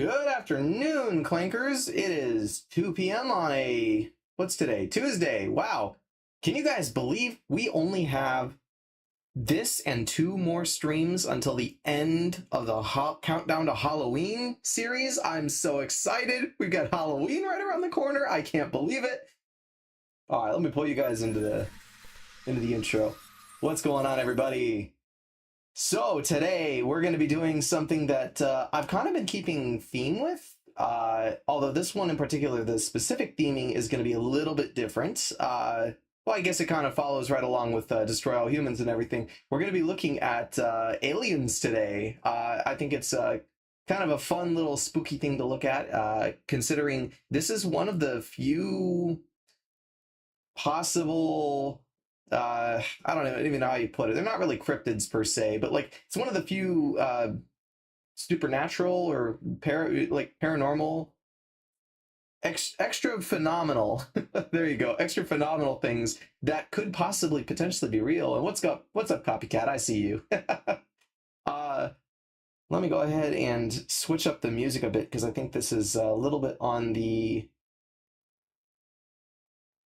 Good afternoon, Clankers. It is 2 p.m. on what's today? Tuesday. Wow. Can you guys believe we only have this and 2 more streams until the end of the Countdown to Halloween series? I'm so excited. We've got Halloween right around the corner. I can't believe it. All right, let me pull you guys into the intro. What's going on, everybody? So today we're going to be doing something that I've kind of been keeping theme with, although this one in particular, the specific theming is going to be a little bit different. Well, I guess it kind of follows right along with Destroy All Humans and everything. We're going to be looking at aliens today. I think it's kind of a fun little spooky thing to look at, considering this is one of the few possible... I don't even know how you put it. They're not really cryptids per se, but like it's one of the few supernatural or paranormal, extra phenomenal. There you go, extra phenomenal things that could possibly potentially be real. And what's up, copycat? I see you. Let me go ahead and switch up the music a bit because I think this is a little bit on the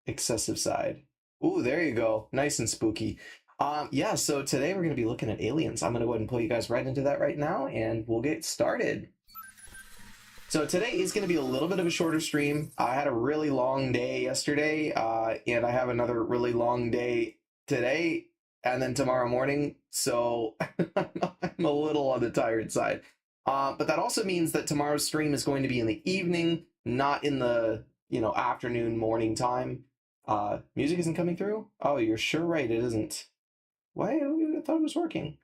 excessive side. Ooh, there you go. Nice and spooky. Yeah, so today we're going to be looking at aliens. I'm going to go ahead and pull you guys right into that right now, and we'll get started. So today is going to be a little bit of a shorter stream. I had a really long day yesterday, and I have another really long day today, and then tomorrow morning, so I'm a little on the tired side. But that also means that tomorrow's stream is going to be in the evening, not in the, afternoon, morning time. Music isn't coming through? Oh, you're sure right, it isn't. Why? I thought it was working.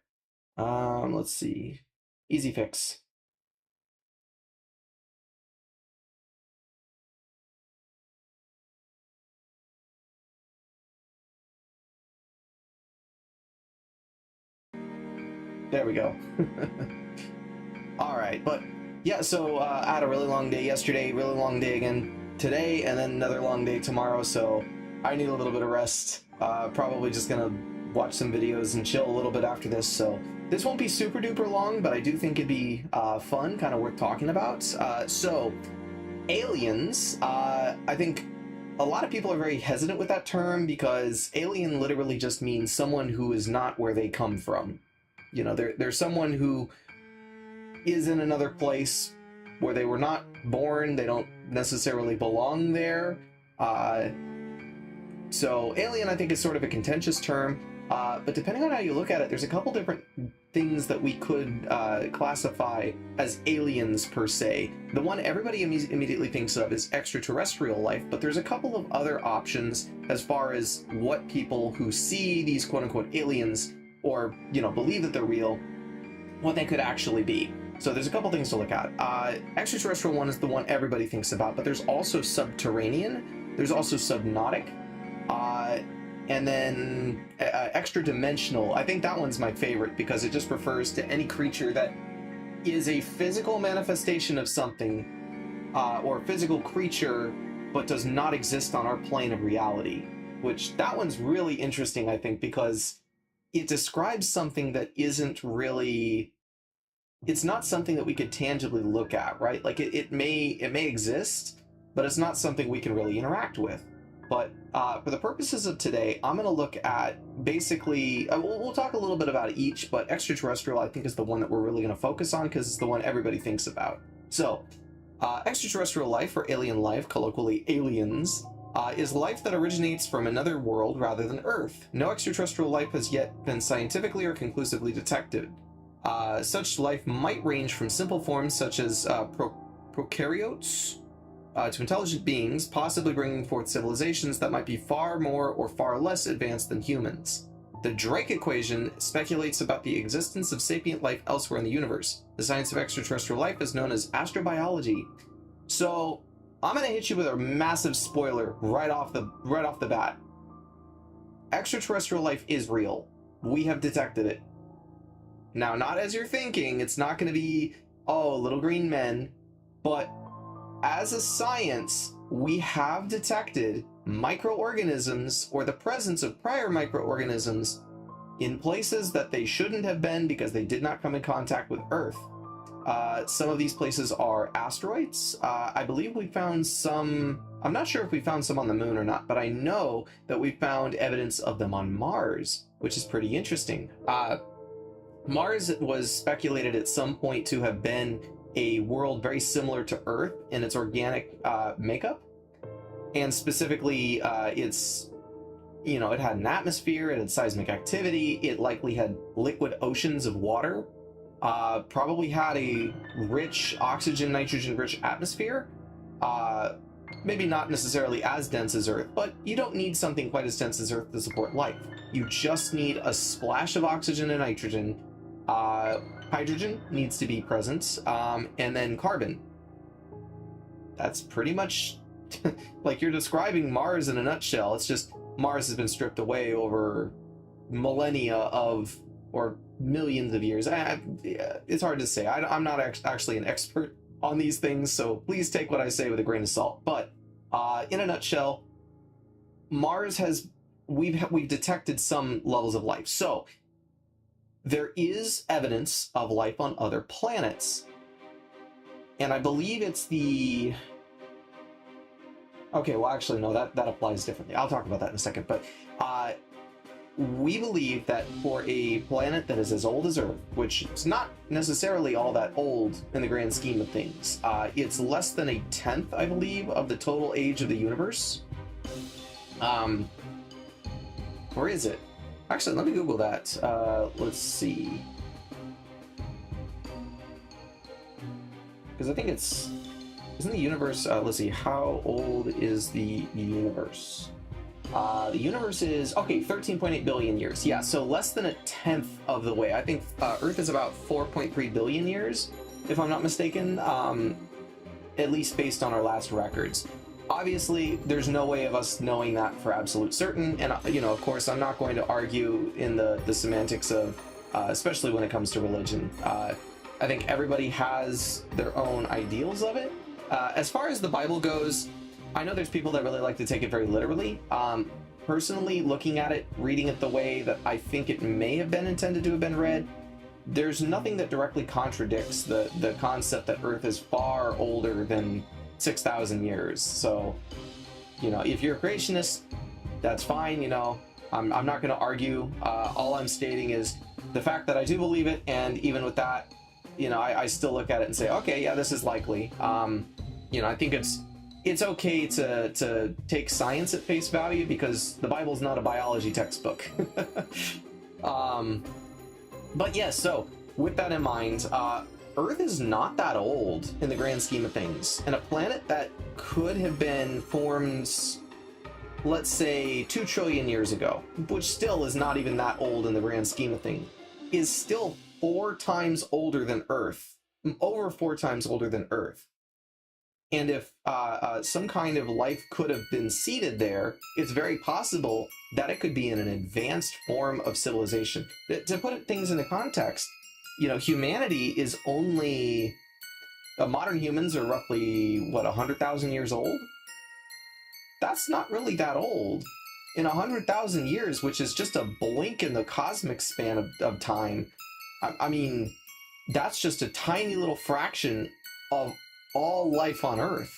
Let's see. Easy fix. There we go. All right, but yeah, so I had a really long day yesterday, really long day again today, and then another long day tomorrow, so I need a little bit of rest. Probably just gonna watch some videos and chill a little bit after this, so this won't be super duper long, but I do think it'd be fun, kind of worth talking about. So aliens, I think a lot of people are very hesitant with that term because alien literally just means someone who is not where they come from. They're someone who is in another place where they were not born, they don't necessarily belong there. So alien, I think, is sort of a contentious term, but depending on how you look at it, there's a couple different things that we could classify as aliens per se. The one everybody immediately thinks of is extraterrestrial life, but there's a couple of other options as far as what people who see these quote-unquote aliens or, believe that they're real, what they could actually be. So there's a couple things to look at. Extraterrestrial one is the one everybody thinks about, but there's also subterranean, there's also subnautic, and then extra-dimensional. I think that one's my favorite because it just refers to any creature that is a physical manifestation of something, or physical creature, but does not exist on our plane of reality, which that one's really interesting, I think, because it describes something that isn't really... It's not something that we could tangibly look at, right? Like it may exist, but it's not something we can really interact with. But for the purposes of today, I'm going to look at basically, we'll talk a little bit about each, but extraterrestrial I think is the one that we're really going to focus on because it's the one everybody thinks about. So extraterrestrial life, or alien life, colloquially aliens, is life that originates from another world rather than Earth. No extraterrestrial life has yet been scientifically or conclusively detected. Such life might range from simple forms such as prokaryotes to intelligent beings, possibly bringing forth civilizations that might be far more or far less advanced than humans. The Drake equation speculates about the existence of sapient life elsewhere in the universe. The science of extraterrestrial life is known as astrobiology. So I'm going to hit you with a massive spoiler right off the bat. Extraterrestrial life is real. We have detected it. Now, not as you're thinking, it's not going to be, oh, little green men, but as a science, we have detected microorganisms or the presence of prior microorganisms in places that they shouldn't have been because they did not come in contact with Earth. Some of these places are asteroids. I believe we found some. I'm not sure if we found some on the moon or not, but I know that we found evidence of them on Mars, which is pretty interesting. Mars was speculated at some point to have been a world very similar to Earth in its organic makeup, and specifically, it had an atmosphere, it had seismic activity, it likely had liquid oceans of water, probably had a rich oxygen, nitrogen-rich atmosphere. Maybe not necessarily as dense as Earth, but you don't need something quite as dense as Earth to support life. You just need a splash of oxygen and nitrogen. Hydrogen needs to be present, and then carbon. That's pretty much like you're describing Mars in a nutshell. It's just Mars has been stripped away over millennia or millions of years. It's hard to say. I'm not actually an expert on these things, so please take what I say with a grain of salt. But in a nutshell, Mars we've detected some levels of life. So there is evidence of life on other planets, and I believe it's the. Okay, well, actually, no, that applies differently. I'll talk about that in a second. But we believe that for a planet that is as old as Earth, which is not necessarily all that old in the grand scheme of things, it's less than 1/10, I believe, of the total age of the universe. Or is it? Actually, let me Google that. Let's see. Because I think it's... Isn't the universe... let's see. How old is the universe? The universe is... Okay, 13.8 billion years. Yeah, so less than 1/10 of the way. I think Earth is about 4.3 billion years, if I'm not mistaken. At least based on our last records. Obviously, there's no way of us knowing that for absolute certain, and of course, I'm not going to argue in the semantics of, especially when it comes to religion. I think everybody has their own ideals of it. As far as the Bible goes, I know there's people that really like to take it very literally. Personally, looking at it, reading it the way that I think it may have been intended to have been read, there's nothing that directly contradicts the concept that Earth is far older than 6,000 years. So, if you're a creationist, that's fine. I'm not going to argue. All I'm stating is the fact that I do believe it, and even with that, I still look at it and say, okay, yeah, this is likely. I think it's okay to take science at face value, because the Bible's not a biology textbook. But yeah, so with that in mind, Earth is not that old in the grand scheme of things, and a planet that could have been formed, let's say, 2 trillion years ago, which still is not even that old in the grand scheme of things, is still 4 times older than Earth, over 4 times older than Earth. And if some kind of life could have been seeded there, it's very possible that it could be in an advanced form of civilization. To put things into context, humanity is only... modern humans are roughly, 100,000 years old? That's not really that old. In 100,000 years, which is just a blink in the cosmic span of time, I mean, that's just a tiny little fraction of all life on Earth.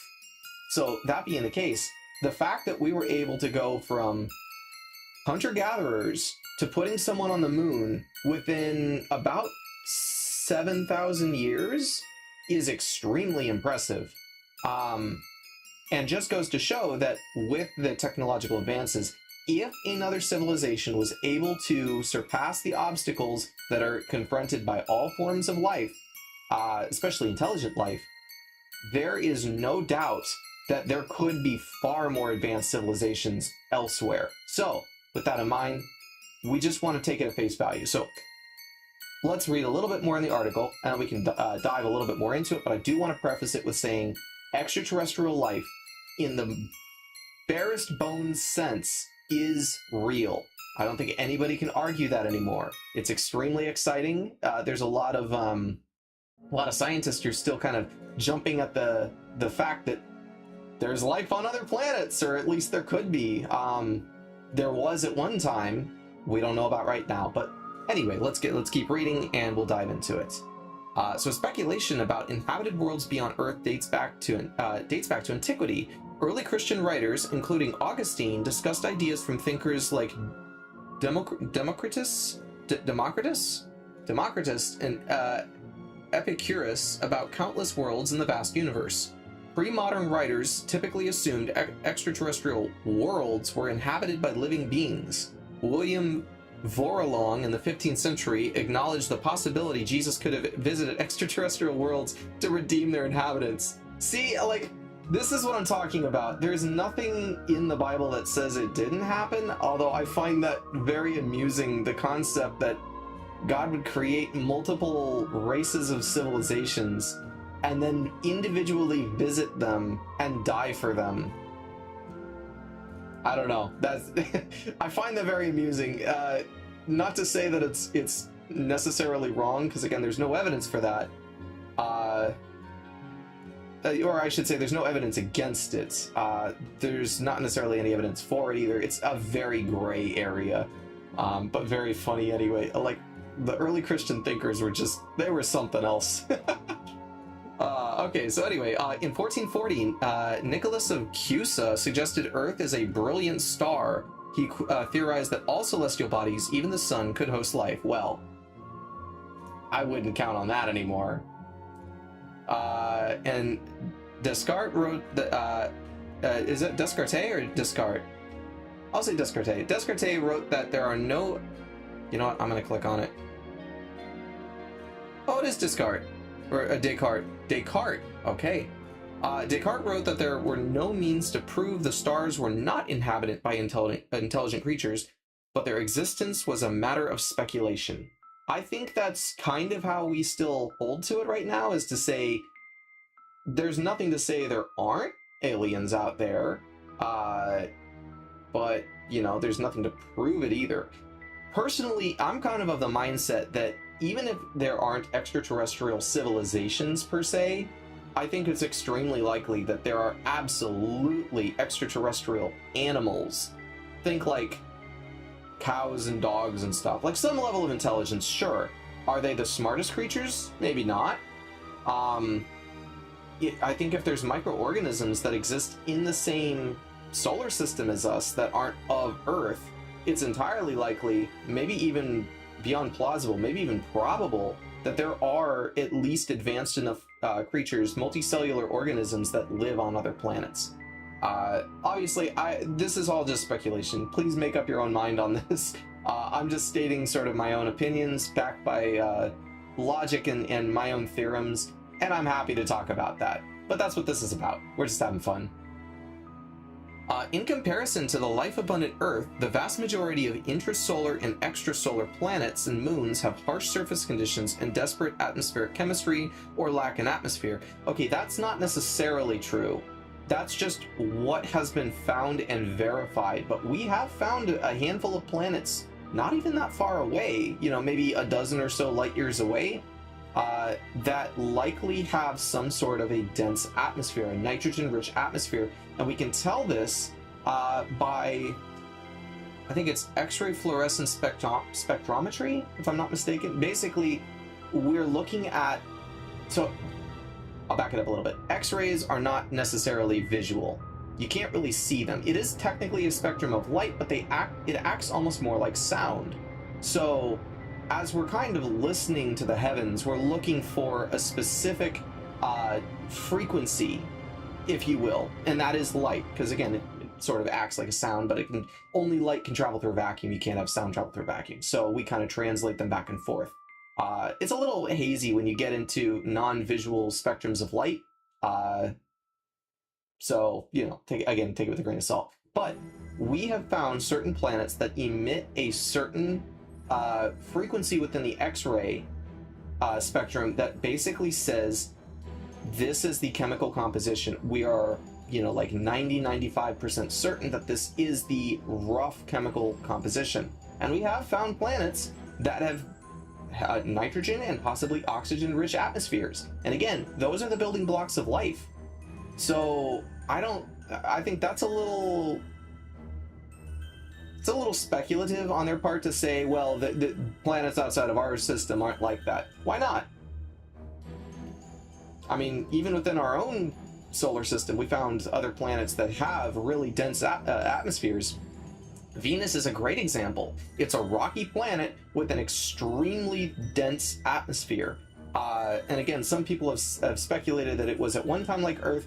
So that being the case, the fact that we were able to go from hunter-gatherers to putting someone on the moon within about 7,000 years is extremely impressive. And just goes to show that with the technological advances, if another civilization was able to surpass the obstacles that are confronted by all forms of life, especially intelligent life, there is no doubt that there could be far more advanced civilizations elsewhere. So, with that in mind, we just want to take it at face value. So, let's read a little bit more in the article, and we can dive a little bit more into it, but I do want to preface it with saying extraterrestrial life, in the barest bones sense, is real. I don't think anybody can argue that anymore. It's extremely exciting. There's a lot of scientists who are still kind of jumping at the fact that there's life on other planets, or at least there could be. There was at one time. We don't know about right now, but anyway, let's keep reading and we'll dive into it. So speculation about inhabited worlds beyond Earth dates back to antiquity. Early Christian writers, including Augustine, discussed ideas from thinkers like Democritus, and Epicurus about countless worlds in the vast universe. Pre-modern writers typically assumed extraterrestrial worlds were inhabited by living beings. William Vorlong in the 15th century acknowledged the possibility Jesus could have visited extraterrestrial worlds to redeem their inhabitants. See, like, this is what I'm talking about. There's nothing in the Bible that says it didn't happen, although I find that very amusing, the concept that God would create multiple races of civilizations and then individually visit them and die for them. I don't know. That's I find that very amusing. Not to say that it's necessarily wrong, because again, there's no evidence for that. Or I should say, there's no evidence against it. There's not necessarily any evidence for it either. It's a very gray area, but very funny anyway. Like, the early Christian thinkers were they were something else. Okay, so anyway, in 1440, Nicholas of Cusa suggested Earth is a brilliant star. He theorized that all celestial bodies, even the sun, could host life. Well, I wouldn't count on that anymore. And Descartes wrote that, is it Descartes or Descartes? I'll say Descartes. Descartes wrote that there are no... You know what? I'm going to click on it. Oh, it is Descartes. Or Descartes. Descartes. Okay. Descartes wrote that there were no means to prove the stars were not inhabited by intelligent creatures, but their existence was a matter of speculation. I think that's kind of how we still hold to it right now, is to say there's nothing to say there aren't aliens out there, but, you know, there's nothing to prove it either. Personally, I'm kind of the mindset that even if there aren't extraterrestrial civilizations per se, I think it's extremely likely that there are absolutely extraterrestrial animals. Think like cows and dogs and stuff. Like some level of intelligence, sure. Are they the smartest creatures? Maybe not. I think if there's microorganisms that exist in the same solar system as us that aren't of Earth, it's entirely likely, maybe even beyond plausible, maybe even probable, that there are at least advanced enough creatures, multicellular organisms that live on other planets. Obviously, this is all just speculation. Please make up your own mind on this. I'm just stating sort of my own opinions backed by logic and my own theorems, and I'm happy to talk about that. But that's what this is about. We're just having fun. In comparison to the life-abundant Earth, the vast majority of intrasolar and extrasolar planets and moons have harsh surface conditions and desperate atmospheric chemistry or lack an atmosphere. Okay, that's not necessarily true. That's just what has been found and verified, but we have found a handful of planets not even that far away, you know, maybe a dozen or so light years away, that likely have some sort of a dense atmosphere, a nitrogen-rich atmosphere, and we can tell this by, I think it's X-ray fluorescence spectrometry, if I'm not mistaken. Basically, we're looking at, so I'll back it up a little bit. X-rays are not necessarily visual. You can't really see them. It is technically a spectrum of light, but it acts almost more like sound. So as we're kind of listening to the heavens, we're looking for a specific frequency, if you will, and that is light, because again, it sort of acts like a sound, but only light can travel through a vacuum. You can't have sound travel through a vacuum. So we kind of translate them back and forth. It's a little hazy when you get into non-visual spectrums of light. So, you know, take it with a grain of salt. But we have found certain planets that emit a certain frequency within the X-ray spectrum that basically says this is the chemical composition. We are, you know, like 90-95% certain that this is the rough chemical composition. And we have found planets that have nitrogen and possibly oxygen-rich atmospheres. And again, those are the building blocks of life. So I think that's a little speculative on their part to say, well, the planets outside of our system aren't like that. Why not? I mean, even within our own solar system, we found other planets that have really dense atmospheres. Venus is a great example. It's a rocky planet with an extremely dense atmosphere. And again, some people have speculated that it was at one time like Earth.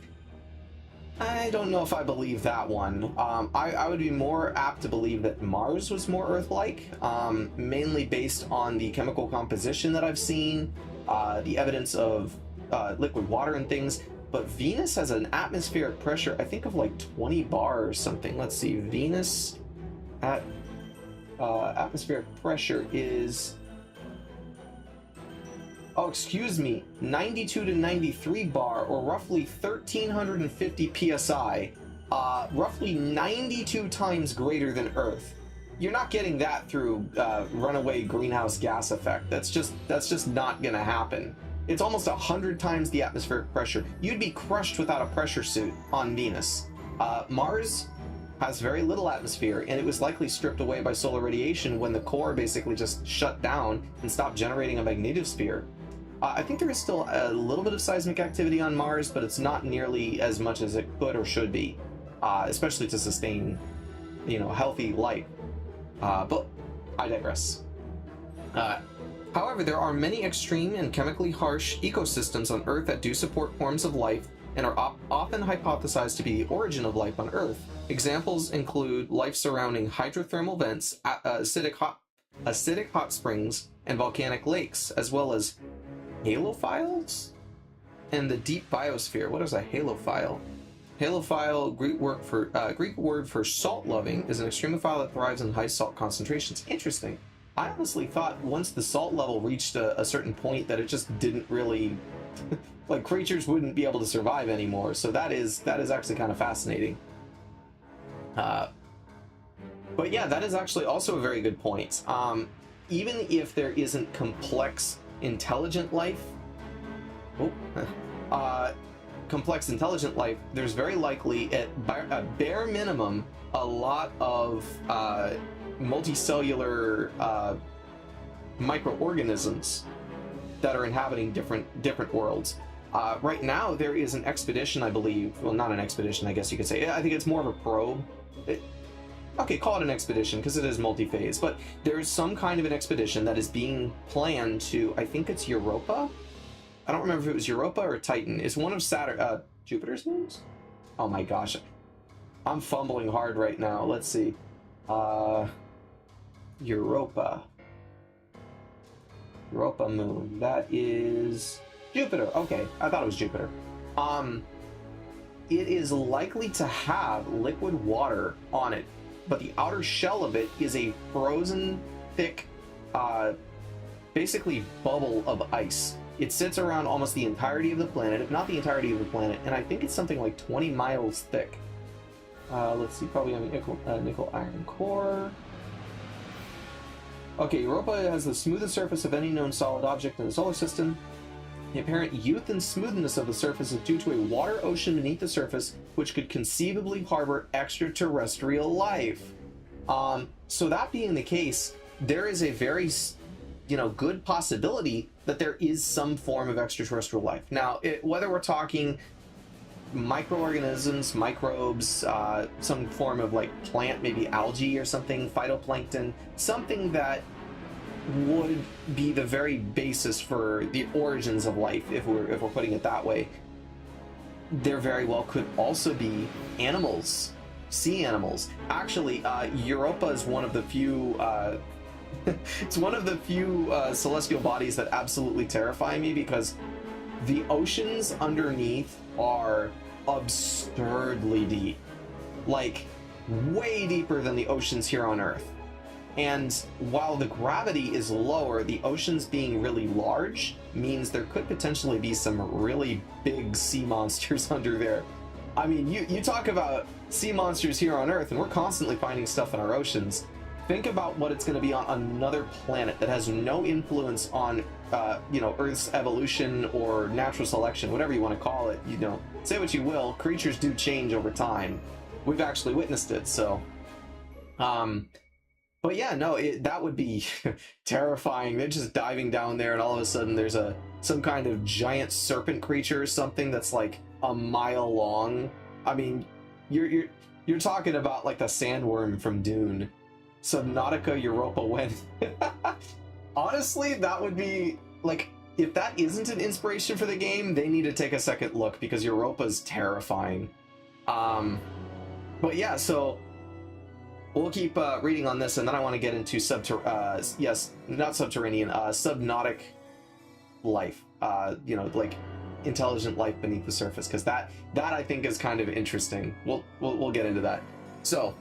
I don't know if I believe that one. I would be more apt to believe that Mars was more Earth-like, mainly based on the chemical composition that I've seen, the evidence of liquid water and things. But Venus has an atmospheric pressure, I think, of like 20 bar or something. Let's see, Venus at atmospheric pressure is, oh, excuse me, 92 to 93 bar, or roughly 1350 psi, roughly 92 times greater than Earth. You're not getting that through runaway greenhouse gas effect. That's just not gonna happen. It's almost 100 times the atmospheric pressure. You'd be crushed without a pressure suit on Venus. Mars has very little atmosphere, and it was likely stripped away by solar radiation when the core basically just shut down and stopped generating a magnetosphere. I think there is still a little bit of seismic activity on Mars, but it's not nearly as much as it could or should be, especially to sustain, healthy life. But I digress. However, there are many extreme and chemically harsh ecosystems on Earth that do support forms of life and are often hypothesized to be the origin of life on Earth. Examples include life surrounding hydrothermal vents, acidic hot springs, and volcanic lakes, as well as halophiles and the deep biosphere. What is a halophile? Halophile, Greek word for salt-loving, is an extremophile that thrives in high salt concentrations. Interesting. I honestly thought once the salt level reached a certain point that it just didn't really like creatures wouldn't be able to survive anymore. So that is actually kind of fascinating. But yeah, that is actually also a very good point. Even if there isn't complex intelligent life, there's very likely, at a bare minimum, a lot of multicellular microorganisms that are inhabiting different worlds. Right now, there is an expedition, I believe. Well, not an expedition, I guess you could say. I think it's more of a probe. Okay, call it an expedition, because it is multi-phase. But there's some kind of an expedition that is being planned to, I think it's Europa? I don't remember if it was Europa or Titan. It's one of Jupiter's moons? Oh my gosh. I'm fumbling hard right now. Let's see. Europa moon. That is Jupiter. Okay, I thought it was Jupiter. It is likely to have liquid water on it, but the outer shell of it is a frozen, thick, basically bubble of ice. It sits around almost the entirety of the planet, if not the entirety of the planet, and I think it's something like 20 miles thick. Let's see, probably having nickel iron core. Okay, Europa has the smoothest surface of any known solid object in the solar system. The apparent youth and smoothness of the surface is due to a water ocean beneath the surface, which could conceivably harbor extraterrestrial life. So that being the case, there is a very, good possibility that there is some form of extraterrestrial life. Now, whether we're talking microorganisms, microbes, some form of like plant, maybe algae or something, phytoplankton, something that would be the very basis for the origins of life, if we're putting it that way. There very well could also be animals, sea animals. Actually, Europa is one of the few it's one of the few celestial bodies that absolutely terrify me, because the oceans underneath are absurdly deep, like way deeper than the oceans here on Earth. And while the gravity is lower, the oceans being really large means there could potentially be some really big sea monsters under there. I mean, you talk about sea monsters here on Earth, and we're constantly finding stuff in our oceans. Think about what it's going to be on another planet that has no influence on, Earth's evolution or natural selection, whatever you want to call it. Say what you will, creatures do change over time. We've actually witnessed it, so. But yeah, no, that would be terrifying. They're just diving down there, and all of a sudden there's some kind of giant serpent creature or something that's like a mile long. I mean, you're talking about like the sandworm from Dune. Subnautica Europa when honestly, that would be like, if that isn't an inspiration for the game, they need to take a second look, because Europa's terrifying. But yeah, so we'll keep reading on this, and then I want to get into subnautic life. You know, like intelligent life beneath the surface, because that I think is kind of interesting. We'll get into that. So,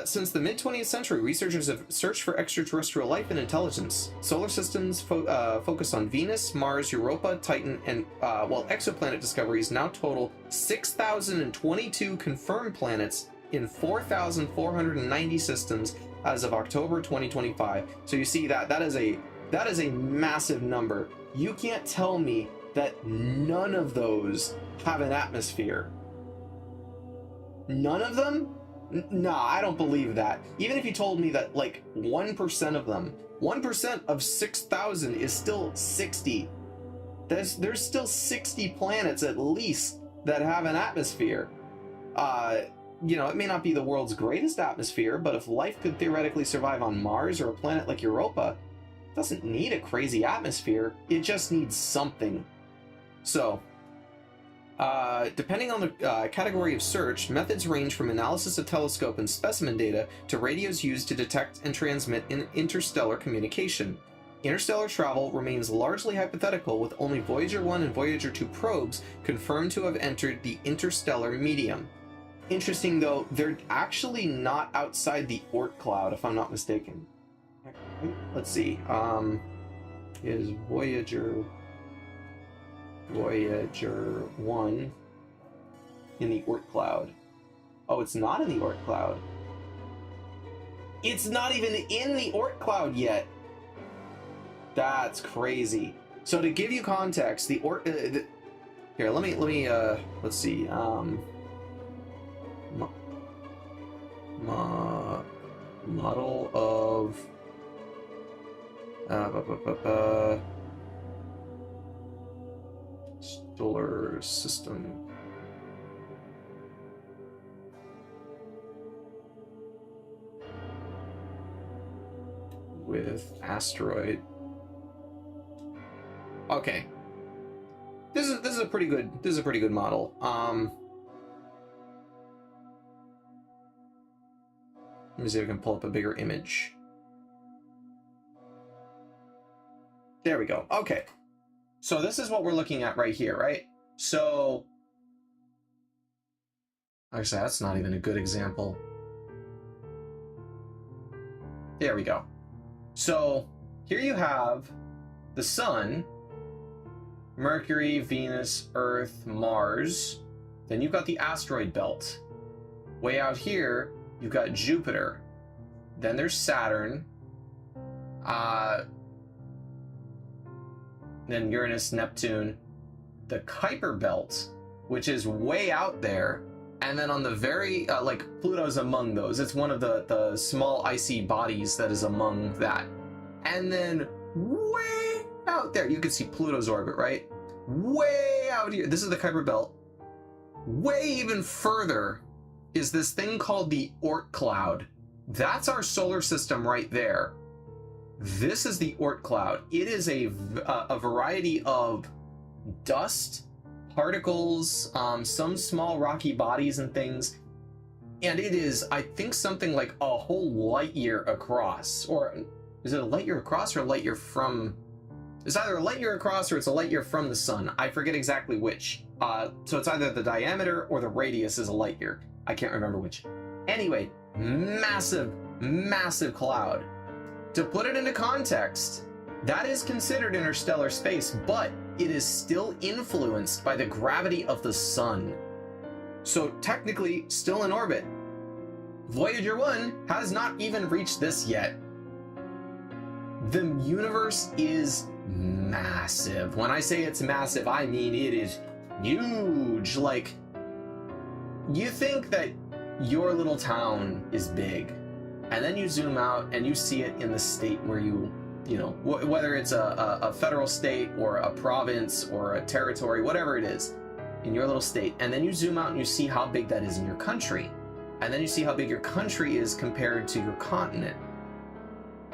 since the mid-20th century, researchers have searched for extraterrestrial life and intelligence. Solar systems focused on Venus, Mars, Europa, Titan, and while exoplanet discoveries now total 6,022 confirmed planets in 4,490 systems as of October 2025. So you see that is a massive number. You can't tell me that none of those have an atmosphere. None of them? Nah, I don't believe that. Even if you told me that like 1% of them, 1% of 6,000 is still 60. There's still 60 planets at least that have an atmosphere. You know, it may not be the world's greatest atmosphere, but if life could theoretically survive on Mars or a planet like Europa, it doesn't need a crazy atmosphere. It just needs something. So, depending on the category of search, methods range from analysis of telescope and specimen data to radios used to detect and transmit interstellar communication. Interstellar travel remains largely hypothetical, with only Voyager 1 and Voyager 2 probes confirmed to have entered the interstellar medium. Interesting though, they're actually not outside the Oort cloud, if I'm not mistaken. Let's see. Is Voyager 1 in the Oort cloud? Oh, it's not in the Oort cloud. It's not even in the Oort cloud yet. That's crazy. So to give you context, the Oort here, let me let's see. Model of solar system. With asteroid. Okay. This is a pretty good model. Let me see if I can pull up a bigger image. There we go. Okay. So this is what we're looking at right here, right? So, actually, that's not even a good example. There we go. So here you have the Sun, Mercury, Venus, Earth, Mars. Then you've got the asteroid belt. Way out here, you've got Jupiter. Then there's Saturn. Then Uranus, Neptune. The Kuiper belt, which is way out there. And then on the very, like, Pluto's among those. It's one of the small icy bodies that is among that. And then way out there, you can see Pluto's orbit, right? Way out here, this is the Kuiper belt. Way even further is this thing called the Oort cloud. That's our solar system right there. This is the Oort cloud. It is a variety of dust, particles, some small rocky bodies and things. And it is, I think, something like a whole light year across. Or is it a light year across or a light year from? It's either a light year across or it's a light year from the sun. I forget exactly which. So it's either the diameter or the radius is a light year. I can't remember which. Anyway, massive, massive cloud. To put it into context, that is considered interstellar space, but it is still influenced by the gravity of the sun. So technically still in orbit. Voyager 1 has not even reached this yet. The universe is massive. When I say it's massive, I mean it is huge. Like, you think that your little town is big. and then you zoom out and you see it in the state where you know, whether it's a federal state or a province or a territory, whatever it is, in your little state, and then you zoom out and you see how big that is in your country, and then you see how big your country is compared to your continent,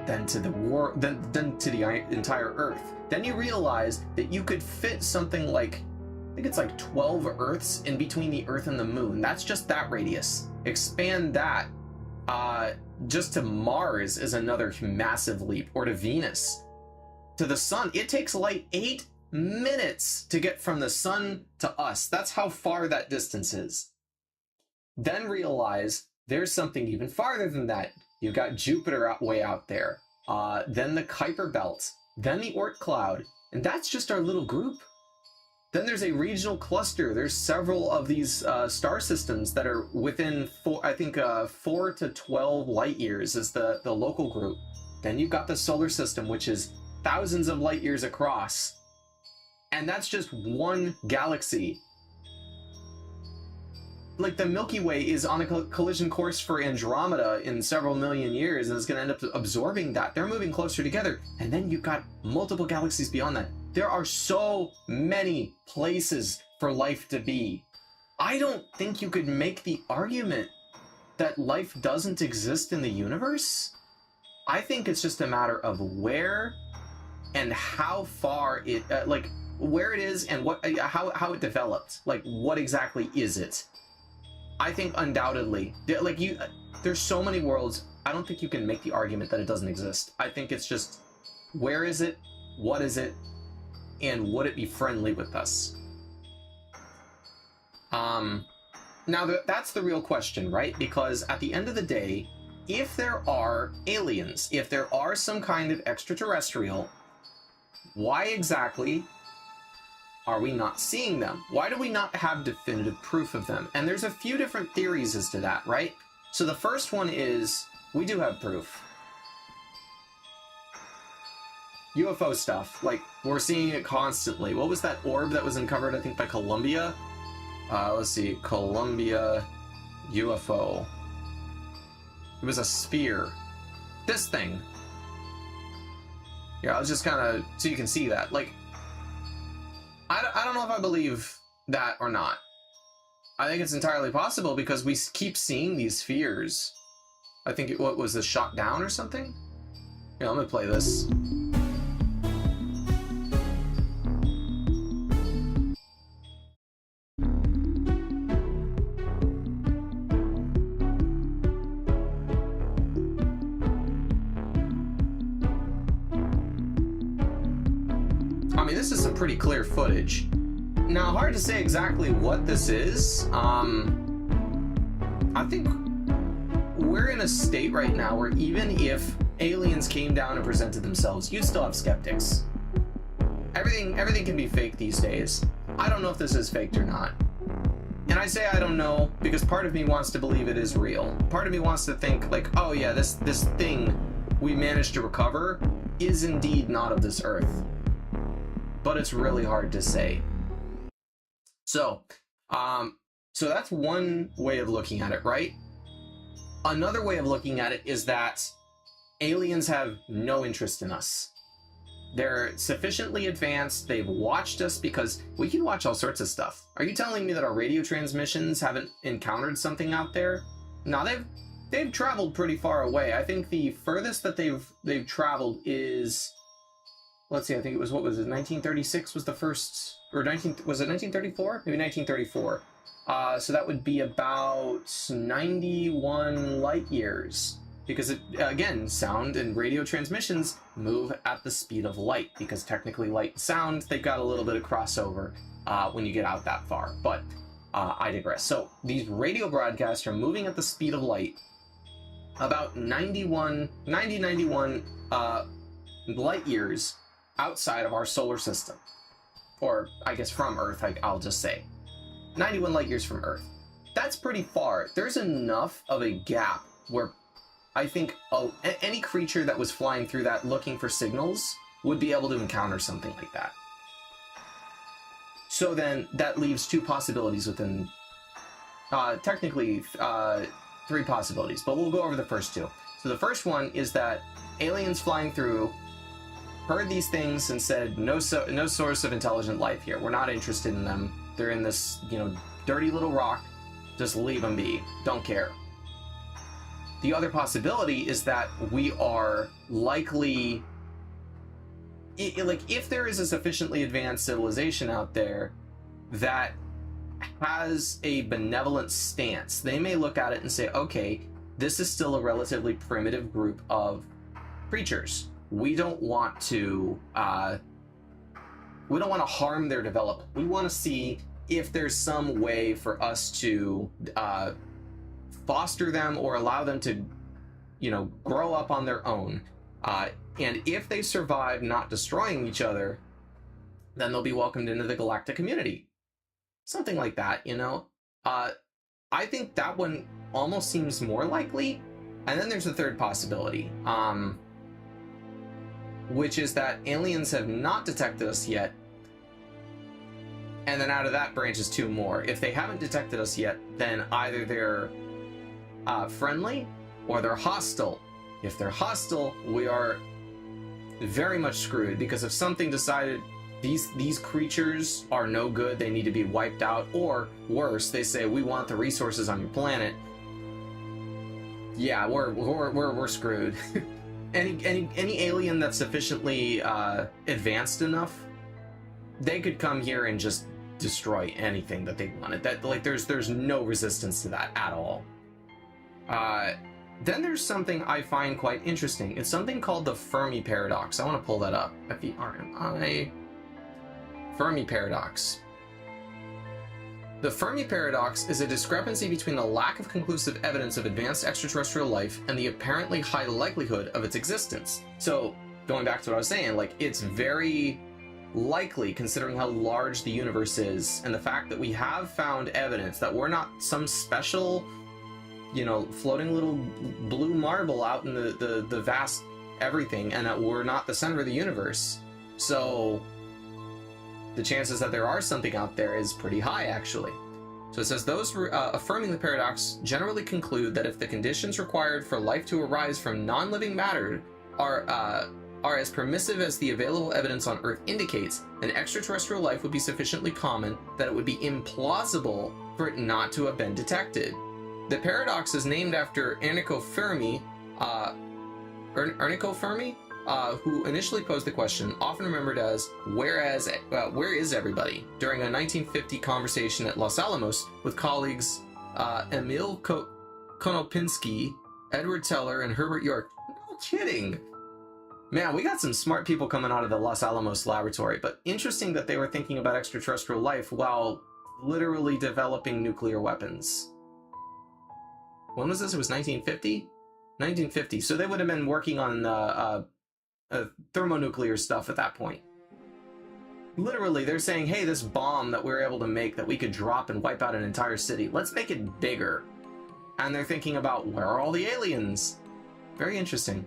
then to the then to the entire Earth. Then you realize that you could fit something like, I think it's like 12 Earths in between the Earth and the Moon. That's just that radius. Expand that just to Mars is another massive leap, or to Venus. To the sun, it takes like 8 minutes to get from the sun to us. That's how far that distance is. Then realize there's something even farther than that. You've got Jupiter way out there, then the Kuiper Belt, then the Oort cloud, and that's just our little group. Then there's a regional cluster. There's several of these star systems that are within 4 to 12 light years is the local group. Then you've got the solar system, which is thousands of light years across. And that's just one galaxy. Like the Milky Way is on a collision course for Andromeda in several million years, and it's going to end up absorbing that. They're moving closer together. And then you've got multiple galaxies beyond that. There are so many places for life to be. I don't think you could make the argument that life doesn't exist in the universe. I think it's just a matter of where and how far it, like where it is and what, how it developed. Like what exactly is it? I think undoubtedly, like there's so many worlds. I don't think you can make the argument that it doesn't exist. I think it's just, where is it? What is it? And would it be friendly with us? Now that's the real question, right? Because at the end of the day, if there are aliens, if there are some kind of extraterrestrial, why exactly are we not seeing them? Why do we not have definitive proof of them? And there's a few different theories as to that, right? So the first one is, we do have proof. UFO stuff, like, we're seeing it constantly. What was that orb that was uncovered, I think, by Columbia? Let's see, Columbia UFO. It was a sphere. This thing. Yeah, I was just kind of, so you can see that. Like, I don't know if I believe that or not. I think it's entirely possible because we keep seeing these spheres. I think what was this, shot down or something? Yeah, let me play this. I mean, this is some pretty clear footage. Now, hard to say exactly what this is. I think we're in a state right now where even if aliens came down and presented themselves, you'd still have skeptics. Everything can be fake these days. I don't know if this is faked or not. And I say I don't know because part of me wants to believe it is real. Part of me wants to think like, oh yeah, this thing we managed to recover is indeed not of this earth. But it's really hard to say. So that's one way of looking at it, right? Another way of looking at it is that aliens have no interest in us. They're sufficiently advanced, they've watched us, because we can watch all sorts of stuff. Are you telling me that our radio transmissions haven't encountered something out there? No, they've traveled pretty far away. I think the furthest that they've traveled is, let's see, I think it was, what was it, 1936 was the first, or was it 1934? Maybe 1934. So that would be about 91 light years. Because, again, sound and radio transmissions move at the speed of light. Because technically light and sound, they've got a little bit of crossover when you get out that far. But I digress. So these radio broadcasts are moving at the speed of light. About 91 light years outside of our solar system, or I guess from Earth, I'll just say 91 light years from Earth. That's pretty far. There's enough of a gap where I think any creature that was flying through that looking for signals would be able to encounter something like that. So then that leaves two possibilities within, technically 3 possibilities, but we'll go over the first two. So So the first one is that aliens flying through heard these things and said, no source of intelligent life here. We're not interested in them. They're in this, you know, dirty little rock. Just leave them be. Don't care. The other possibility is that we are likely, like, if there is a sufficiently advanced civilization out there that has a benevolent stance, they may look at it and say, okay, this is still a relatively primitive group of creatures. We don't want to harm their development. We want to see if there's some way for us to foster them or allow them to, you know, grow up on their own. And if they survive not destroying each other, then they'll be welcomed into the galactic community. Something like that, you know? I think that one almost seems more likely. And then there's a third possibility, which is that aliens have not detected us yet. And then out of that branches two more. If they haven't detected us yet, then either they're friendly or they're hostile. If they're hostile, we are very much screwed, because if something decided these creatures are no good, they need to be wiped out, or worse, they say we want the resources on your planet, yeah, we're screwed. Any alien that's sufficiently advanced enough, they could come here and just destroy anything that they wanted. That, like, there's no resistance to that at all. Then there's something I find quite interesting. It's something called the Fermi paradox. I want to pull that up. F-E-R-M-I. Fermi paradox. The Fermi paradox is a discrepancy between the lack of conclusive evidence of advanced extraterrestrial life and the apparently high likelihood of its existence. So, going back to what I was saying, like, it's very likely, considering how large the universe is, and the fact that we have found evidence that we're not some special, you know, floating little blue marble out in the vast everything, and that we're not the center of the universe. So the chances that there are something out there is pretty high, actually. So it says, those affirming the paradox generally conclude that if the conditions required for life to arise from non-living matter are as permissive as the available evidence on Earth indicates, then extraterrestrial life would be sufficiently common that it would be implausible for it not to have been detected. The paradox is named after Enrico Fermi, who initially posed the question, often remembered as where is everybody?" during a 1950 conversation at Los Alamos with colleagues Emil Konopinski, Edward Teller, and Herbert York. No kidding! Man, we got some smart people coming out of the Los Alamos laboratory, but interesting that they were thinking about extraterrestrial life while literally developing nuclear weapons. When was this? It was 1950? 1950. So they would have been working on thermonuclear stuff at that point. Literally, they're saying, hey, this bomb that we're able to make that we could drop and wipe out an entire city, let's make it bigger. And they're thinking about, where are all the aliens? Very interesting.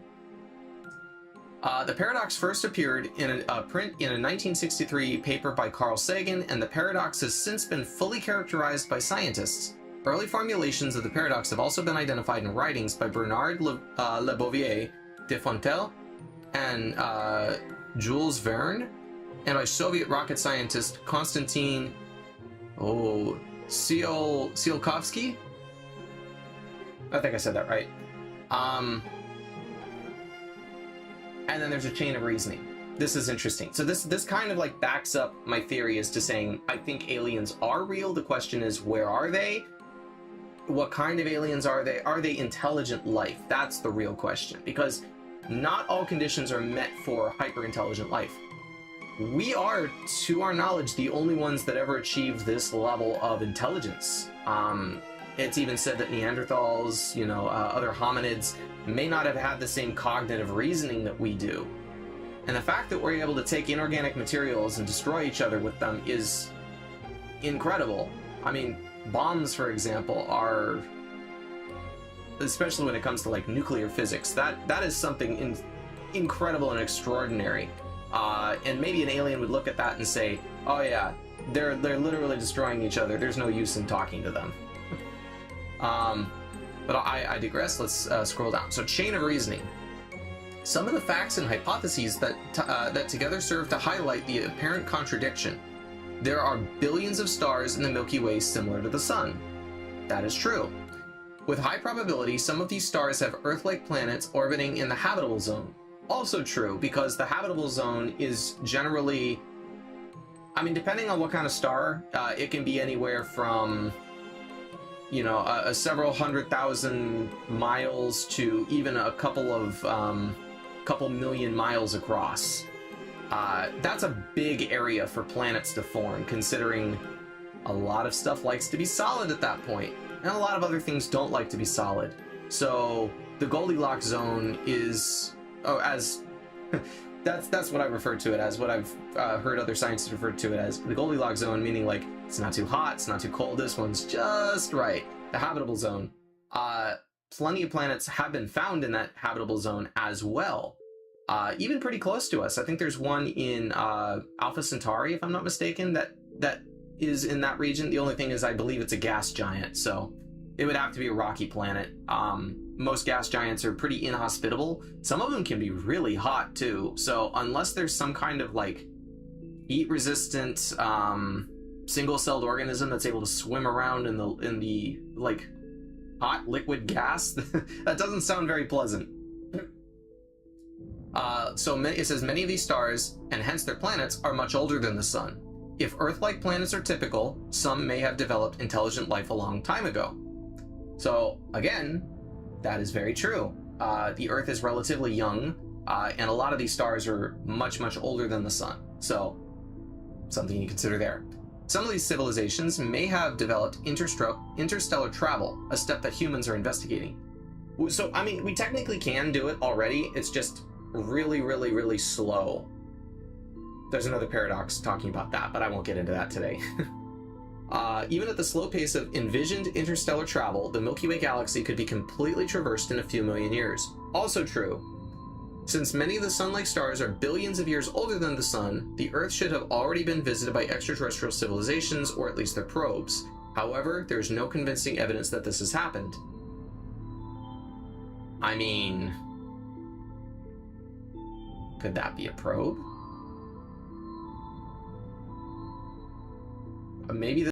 The paradox first appeared in a print in a 1963 paper by Carl Sagan, and the paradox has since been fully characterized by scientists. Early formulations of the paradox have also been identified in writings by Bernard Lebovier de Fontenelle and Jules Verne, and by Soviet rocket scientist Konstantin Tsiolkovsky. I think I said that right. And then there's a chain of reasoning. This is interesting. So this kind of like backs up my theory as to saying I think aliens are real. The question is, where are they? What kind of aliens are they? Are they intelligent life? That's the real question, because not all conditions are met for hyper-intelligent life. We are, to our knowledge, the only ones that ever achieved this level of intelligence. It's even said that Neanderthals, you know, other hominids may not have had the same cognitive reasoning that we do. And the fact that we're able to take inorganic materials and destroy each other with them is incredible. I mean, bombs, for example, are, especially when it comes to like nuclear physics, that is something incredible and extraordinary. And maybe an alien would look at that and say, oh yeah, they're literally destroying each other. There's no use in talking to them. But I digress. Let's scroll down. So, chain of reasoning. Some of the facts and hypotheses that together serve to highlight the apparent contradiction. There are billions of stars in the Milky Way similar to the Sun. That is true. With high probability, some of these stars have Earth-like planets orbiting in the habitable zone. Also true, because the habitable zone is generally... I mean, depending on what kind of star, it can be anywhere from, you know, a several 100,000 miles to even a couple million miles across. That's a big area for planets to form, considering a lot of stuff likes to be solid at that point, and a lot of other things don't like to be solid. So the Goldilocks zone is, that's what I refer to it as, what I've heard other scientists refer to it as. The Goldilocks zone, meaning like it's not too hot, it's not too cold, this one's just right. The habitable zone. Plenty of planets have been found in that habitable zone as well. Even pretty close to us. I think there's one in Alpha Centauri, if I'm not mistaken, that is in that region. The only thing is I believe it's a gas giant, so it would have to be a rocky planet. Most gas giants are pretty inhospitable. Some of them can be really hot too, so unless there's some kind of like heat-resistant single-celled organism that's able to swim around in the like hot liquid gas, that doesn't sound very pleasant. It says many of these stars, and hence their planets, are much older than the Sun. If Earth-like planets are typical, some may have developed intelligent life a long time ago. So, again, that is very true. The Earth is relatively young, and a lot of these stars are much, much older than the Sun. So, something you consider there. Some of these civilizations may have developed interstellar travel, a step that humans are investigating. So, I mean, we technically can do it already, it's just really, really, really slow. There's another paradox talking about that, but I won't get into that today. Even at the slow pace of envisioned interstellar travel, the Milky Way galaxy could be completely traversed in a few million years. Also true. Since many of the Sun-like stars are billions of years older than the Sun, the Earth should have already been visited by extraterrestrial civilizations, or at least their probes. However, there's no convincing evidence that this has happened. I mean... could that be a probe? Maybe